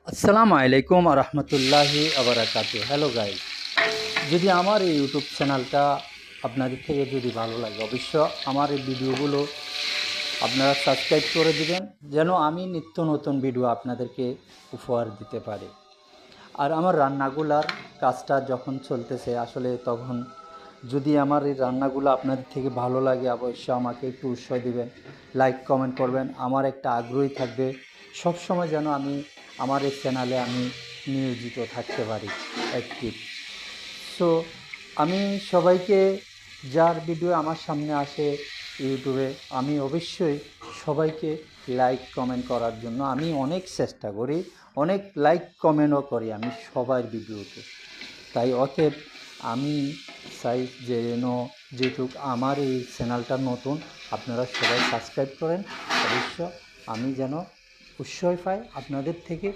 আসসালামু আলাইকুম রহমতুল্লাহি আবরাকাতু। হ্যালো গাইজ, যদি আমার এই ইউটিউব চ্যানেলটা আপনাদের থেকে যদি ভালো লাগে, অবশ্য আমার এই ভিডিওগুলো আপনারা সাবস্ক্রাইব করে দিবেন, যেন আমি নিত্য নতুন ভিডিও আপনাদেরকে উপহার দিতে পারি। আর আমার রান্নাগুলার কাজটা যখন চলতেছে আসলে, তখন যদি আমার এই রান্নাগুলো আপনাদের থেকে ভালো লাগে, অবশ্যই আমাকে একটু উৎসাহ দিবেন, লাইক কমেন্ট করবেন। আমার একটা আগ্রহী থাকবে সব সময় যেন আমি আমার এই চ্যানেলে আমি নিয়োজিত থাকতে পারি, অ্যাক্টিভ। সো আমি সবাইকে, যার ভিডিও আমার সামনে আসে ইউটিউবে, আমি অবশ্যই সবাইকে লাইক কমেন্ট করার জন্য আমি অনেক চেষ্টা করি, অনেক লাইক কমেন্টও করি আমি সবার ভিডিওতে। তাই অতএব আমি চাই যেহেতু আমার এই চ্যানেলটা নতুন, আপনারা সবাই সাবস্ক্রাইব করেন। অবশ্য আমি যেন উৎসাহ পাই আপনাদের থেকে